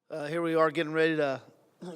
Here we are getting ready to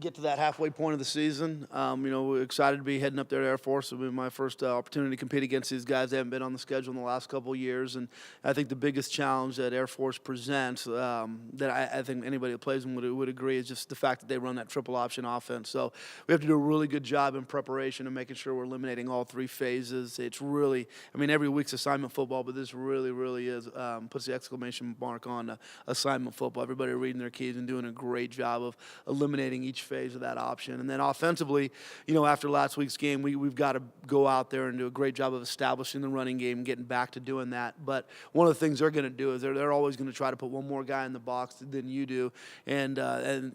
get to that halfway point of the season. We're excited to be heading up there to Air Force. It'll be my first opportunity to compete against these guys. They haven't been on the schedule in the last couple of years, and I think the biggest challenge that Air Force presents, that I think anybody that plays them would agree, is just the fact that they run that triple option offense. So we have to do a really good job in preparation and making sure we're eliminating all three phases. It's really, every week's assignment football, but this really is puts the exclamation mark on assignment football. Everybody reading their keys and doing a great job of eliminating each phase of that option. And then offensively, after last week's game, we've got to go out there and do a great job of establishing the running game, getting back to doing that. But one of the things they're going to do is they're always going to try to put one more guy in the box than you do, and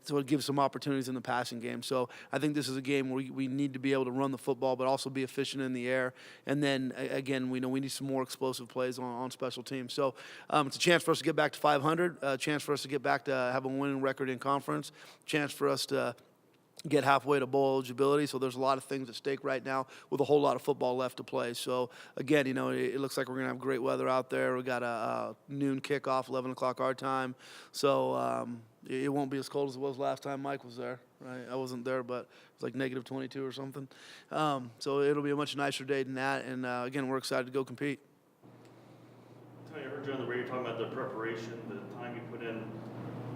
so it gives some opportunities in the passing game. So I think this is a game where we need to be able to run the football, but also be efficient in the air. And then again, we know we need some more explosive plays on special teams. So it's a chance for us to get back to 500, a chance for us to get back to have a winning record in conference, chance for us to get halfway to bowl eligibility. So there's a lot of things at stake right now with a whole lot of football left to play. So again, it looks like we're going to have great weather out there. We got a noon kickoff, 11 o'clock our time. So it won't be as cold as it was last time Mike was there, right? I wasn't there, but it was like negative 22 or something. So it'll be a much nicer day than that. And again, we're excited to go compete. Tony, I heard you on the radio talking about the preparation, the time you put in,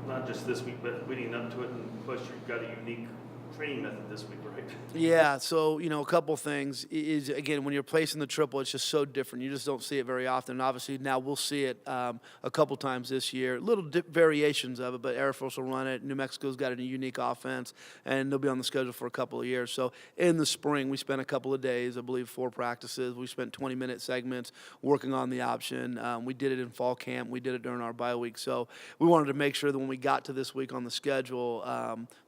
not just this week, but leading up to it, and plus you've got a unique training method this week, right? Yeah, so, a couple things is, again, when you're placing the triple, it's just so different. You just don't see it very often. And obviously, now we'll see it a couple times this year. Little variations of it, but Air Force will run it. New Mexico's got a unique offense, and they'll be on the schedule for a couple of years. So in the spring, we spent a couple of days, I believe 4 practices. We spent 20-minute segments working on the option. We did it in fall camp. We did it during our bye week. So we wanted to make sure that when we got to this week on the schedule,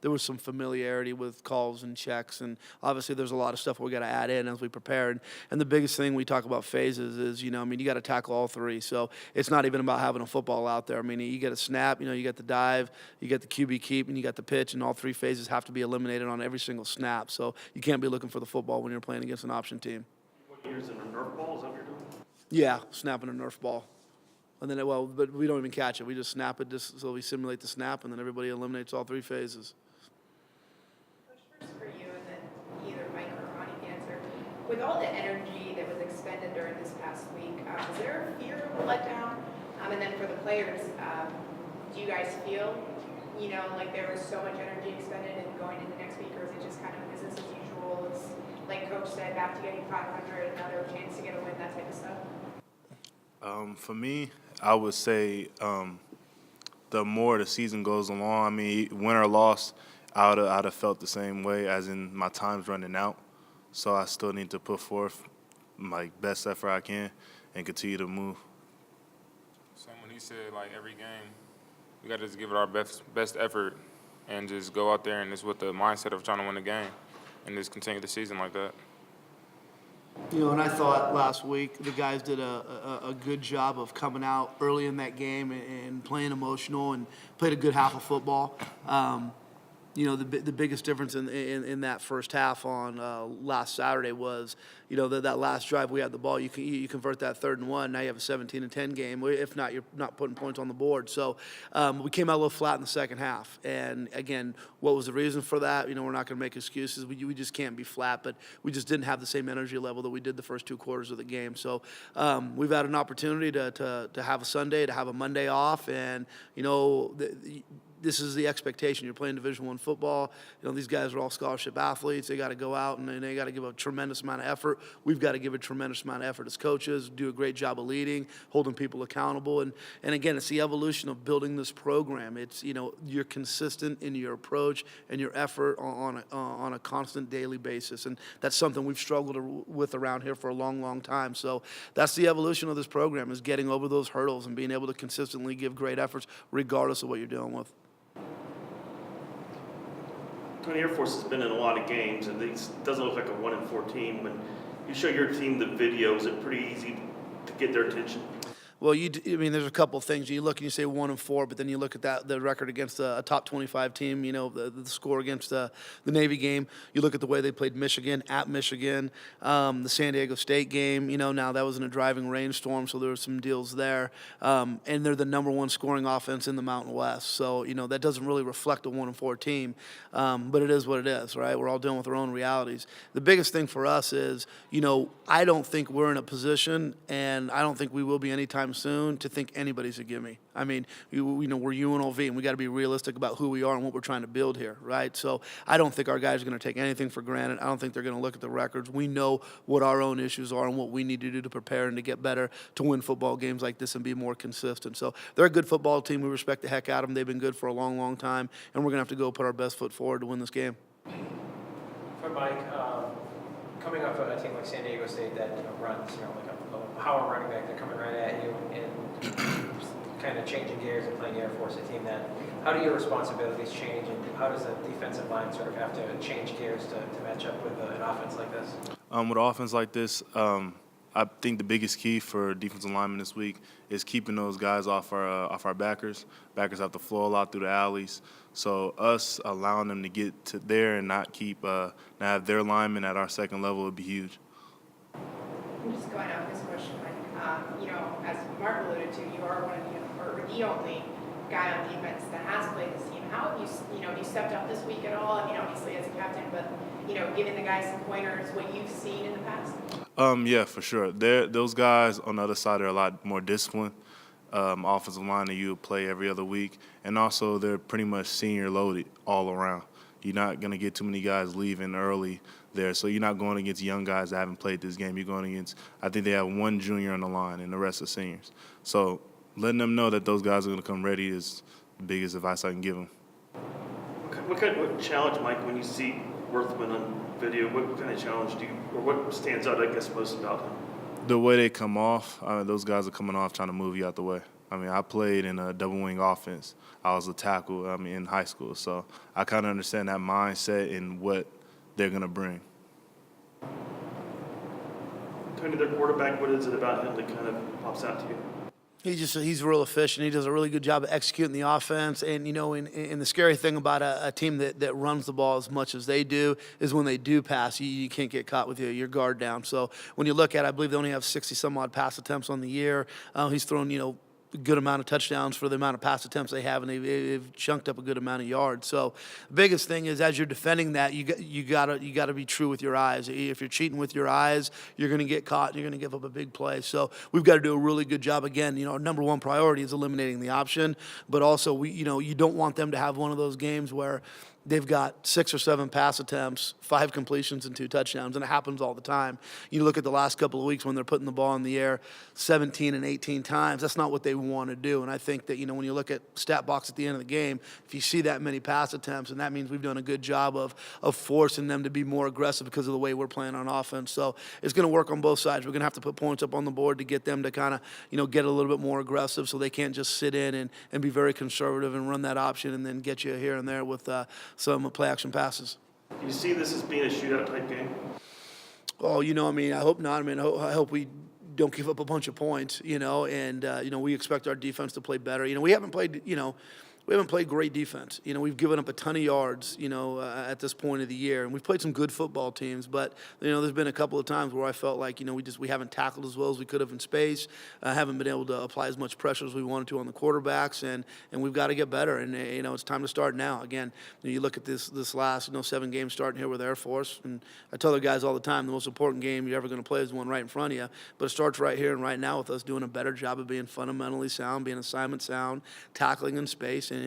there was some familiarity with calls and checks, and obviously there's a lot of stuff we got to add in as we prepare. And the biggest thing we talk about phases is, you got to tackle all three. So it's not even about having a football out there. You get a snap, you got the dive, you got the QB keep, and you got the pitch, and all three phases have to be eliminated on every single snap. So you can't be looking for the football when you're playing against an option team. What, you're using a Nerf ball? Is that what you're doing? Yeah, snapping a Nerf ball. And then, but we don't even catch it. We just snap it just so we simulate the snap, and then everybody eliminates all three phases. For you, and then either Mike or Armani can answer. With all the energy that was expended during this past week, is there a fear of a letdown? And then for the players, do you guys feel, like there was so much energy expended in going into next week, or is it just kind of business as usual? It's like Coach said, back to getting 500, another chance to get a win, that type of stuff? For me, I would say the more the season goes along, win or loss, I'd have felt the same way, as in my time's running out. So I still need to put forth my best effort I can and continue to move. Same when he said, every game, we got to just give it our best effort and just go out there and just with the mindset of trying to win the game and just continue the season like that. And I thought last week the guys did a good job of coming out early in that game and playing emotional and played a good half of football. The biggest difference in that first half on last Saturday was, that last drive we had the ball. You convert that 3rd and 1. Now you have a 17-10 game. If not, you're not putting points on the board. So we came out a little flat in the second half. And again, what was the reason for that? We're not going to make excuses. We just can't be flat. But we just didn't have the same energy level that we did the first 2 quarters of the game. So we've had an opportunity to have a Sunday, to have a Monday off, and this is the expectation. You're playing Division I football. These guys are all scholarship athletes. They got to go out and they got to give a tremendous amount of effort. We've got to give a tremendous amount of effort as coaches, do a great job of leading, holding people accountable. And again, it's the evolution of building this program. It's, you're consistent in your approach and your effort on a constant daily basis. And that's something we've struggled with around here for a long, long time. So that's the evolution of this program, is getting over those hurdles and being able to consistently give great efforts regardless of what you're dealing with. Tony, Air Force has been in a lot of games, and it doesn't look like a 1-4 team. When you show your team the video, is it pretty easy to get their attention? Well, I mean, there's a couple of things. You look and you say 1-4, but then you look at the record against a top 25 team. You know, the score against the Navy game. You look at the way they played Michigan at Michigan, the San Diego State game. You know, now that was in a driving rainstorm, so there were some deals there. And they're the number one scoring offense in the Mountain West. So you know that doesn't really reflect a 1-4 team, but it is what it is, right? We're all dealing with our own realities. The biggest thing for us is, you know, I don't think we're in a position, and I don't think we will be anytime soon, to think anybody's a gimme. I mean, you know, we're UNLV, and we got to be realistic about who we are and what we're trying to build here, right? So I don't think our guys are going to take anything for granted. I don't think they're going to look at the records. We know what our own issues are and what we need to do to prepare and to get better to win football games like this and be more consistent. So they're a good football team. We respect the heck out of them. They've been good for a long, long time, and we're going to have to go put our best foot forward to win this game. For Mike, coming off a team like San Diego State that runs like a power running back, they're coming right at you and kind of changing gears and playing Air Force, a team that, how do your responsibilities change, and how does the defensive line sort of have to change gears to match up with an offense like this? With an offense like this, I think the biggest key for defensive linemen this week is keeping those guys off our backers. Backers have to flow a lot through the alleys. So us allowing them to get to there and not have their linemen at our second level would be huge. I'm just going off this question, Mike. You know, as Mark alluded to, you are one of the only guy on defense that has played this team. How have you stepped up this week at all? I mean, obviously as a captain, but giving the guys some pointers, what you've seen in the past. Yeah, for sure. Those guys on the other side are a lot more disciplined. Offensive line that you would play every other week, and also they're pretty much senior loaded all around. You're not going to get too many guys leaving early there, so you're not going against young guys that haven't played this game. You're going against, I think they have one junior on the line and the rest are seniors. So letting them know that those guys are going to come ready is the biggest advice I can give them. What challenge, Mike, when you see Worthman on video, what kind of challenge what stands out, I guess, most about him? The way they come off, those guys are coming off trying to move you out the way. I mean, I played in a double-wing offense. I was a tackle, in high school. So I kind of understand that mindset and what they're going to bring. Tony, their quarterback, what is it about him that kind of pops out to you? He's real efficient. He does a really good job of executing the offense. And, and the scary thing about a team that runs the ball as much as they do is when they do pass, you can't get caught with your guard down. So when you look at it, I believe they only have 60-some-odd pass attempts on the year. He's thrown, a good amount of touchdowns for the amount of pass attempts they have, and they've chunked up a good amount of yards. So the biggest thing is, as you're defending that, you gotta be true with your eyes. If you're cheating with your eyes, you're going to get caught and you're going to give up a big play. So we've got to do a really good job. Again, our number one priority is eliminating the option, but also you don't want them to have one of those games where they've got 6 or 7 pass attempts, 5 completions, and 2 touchdowns, and it happens all the time. You look at the last couple of weeks when they're putting the ball in the air 17 and 18 times. That's not what they want to do, and I think that, when you look at stat box at the end of the game, if you see that many pass attempts, and that means we've done a good job of forcing them to be more aggressive because of the way we're playing on offense. So it's going to work on both sides. We're going to have to put points up on the board to get them to kind of, get a little bit more aggressive so they can't just sit in and be very conservative and run that option and then get you here and there with some play-action passes. Do you see this as being a shootout type game? Oh, I hope not. I hope we don't give up a bunch of points, and we expect our defense to play better. We haven't played, we haven't played great defense. We've given up a ton of yards, at this point of the year. And we've played some good football teams, but, there's been a couple of times where I felt like, we haven't tackled as well as we could have in space, haven't been able to apply as much pressure as we wanted to on the quarterbacks, and we've got to get better. And, it's time to start now. Again, you look at this last, 7 games starting here with Air Force, and I tell the guys all the time, the most important game you're ever going to play is the one right in front of you, but it starts right here and right now with us doing a better job of being fundamentally sound, being assignment sound, tackling in space, and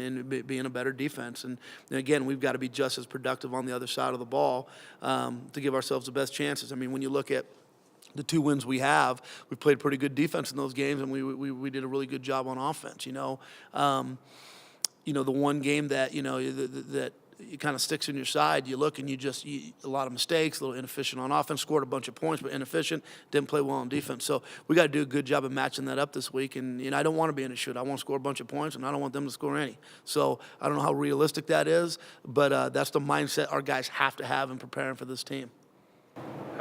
being a better defense. And again, we've got to be just as productive on the other side of the ball to give ourselves the best chances. When you look at the 2 wins we have, we've played pretty good defense in those games, and we did a really good job on offense. The one game that that it kind of sticks in your side. You look and a lot of mistakes, a little inefficient on offense, scored a bunch of points, but inefficient, didn't play well on defense. So we got to do a good job of matching that up this week. And I don't want to be in a shootout. I want to score a bunch of points, and I don't want them to score any. So I don't know how realistic that is, but that's the mindset our guys have to have in preparing for this team.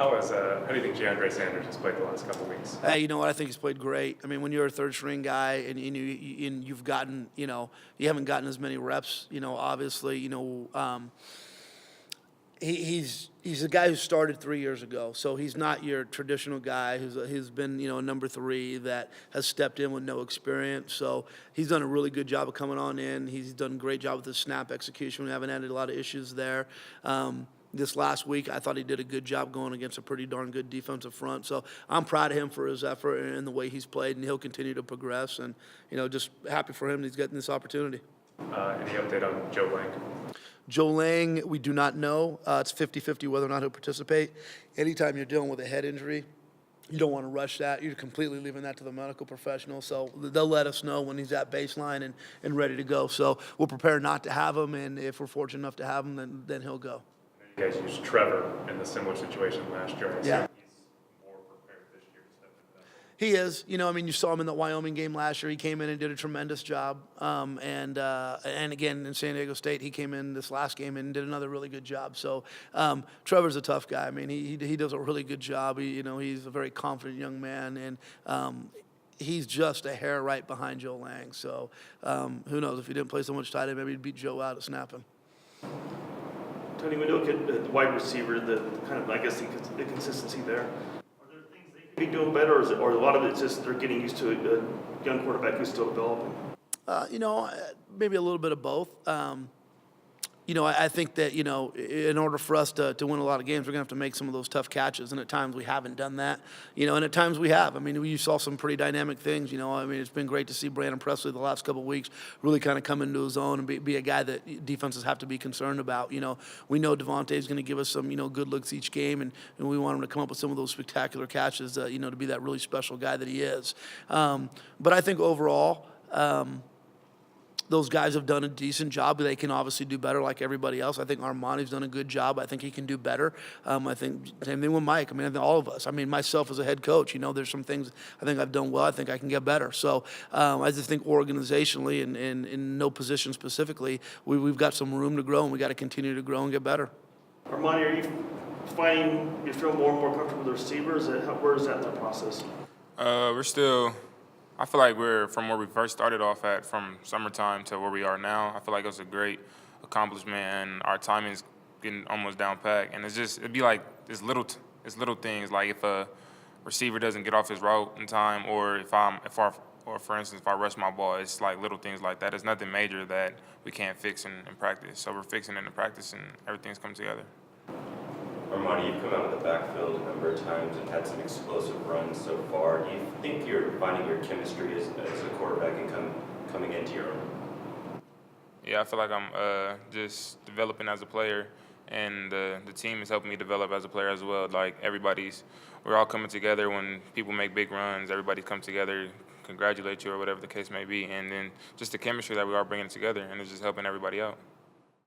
How do you think DeAndre Sanders has played the last couple weeks? You know what? I think he's played great. I mean, when you're a third string guy and you've gotten, you haven't gotten as many reps, obviously, he's a guy who started 3 years ago, so he's not your traditional guy who's been, a number 3 that has stepped in with no experience. So he's done a really good job of coming on in. He's done a great job with his snap execution. We haven't had a lot of issues there. This last week, I thought he did a good job going against a pretty darn good defensive front. So I'm proud of him for his effort and the way he's played, and he'll continue to progress. And, just happy for him that he's getting this opportunity. Any update on Joe Lang? Joe Lang, we do not know. It's 50-50 whether or not he'll participate. Anytime you're dealing with a head injury, you don't want to rush that. You're completely leaving that to the medical professional. So they'll let us know when he's at baseline and ready to go. So we'll prepare not to have him, and if we're fortunate enough to have him, then he'll go. You guys used Trevor in the similar situation last year. Yeah. He's more prepared this year to step into that. He is. You saw him in the Wyoming game last year. He came in and did a tremendous job. And again, in San Diego State, he came in this last game and did another really good job. So Trevor's a tough guy. I mean, he does a really good job. He's a very confident young man, and he's just a hair right behind Joe Lang. So who knows? If he didn't play so much tight end, maybe he'd beat Joe out at snapping. Tony, when you look at the wide receiver, the kind of, I guess, the consistency there, are there things they could be doing better, or a lot of it's just they're getting used to a young quarterback who's still developing? Maybe a little bit of both. I think that, in order for us to win a lot of games, we're going to have to make some of those tough catches. And at times we haven't done that, and at times we have. I mean, you saw some pretty dynamic things, it's been great to see Brandon Presley the last couple of weeks really kind of come into his own and be a guy that defenses have to be concerned about. We know Devontae is going to give us some, good looks each game, and we want him to come up with some of those spectacular catches, to be that really special guy that he is. But I think overall, those guys have done a decent job. They can obviously do better like everybody else. I think Armani's done a good job. I think he can do better. I think same thing with Mike. I mean, I think all of us. I mean, myself as a head coach, there's some things I think I've done well. I think I can get better. So I just think organizationally and in no position specifically, we've got some room to grow, and we got to continue to grow and get better. Armani, are you finding you feel more and more comfortable with the receivers? Where is that in the process? I feel like we're from where we first started off at, from summertime to where we are now. I feel like it was a great accomplishment, and our timing's getting almost down pat. And it'd be like it's little things, like if a receiver doesn't get off his route in time, or for instance, if I rush my ball, it's like little things like that. It's nothing major that we can't fix in practice. So we're fixing it in practice, and everything's come together. Armani, you've come out of the backfield a number of times and had some explosive runs so far. Do you think you're finding your chemistry as a quarterback and coming into your own? Yeah, I feel like I'm just developing as a player, and the team is helping me develop as a player as well. Like we're all coming together when people make big runs. Everybody comes together, congratulate you or whatever the case may be, and then just the chemistry that we are bringing together, and it's just helping everybody out.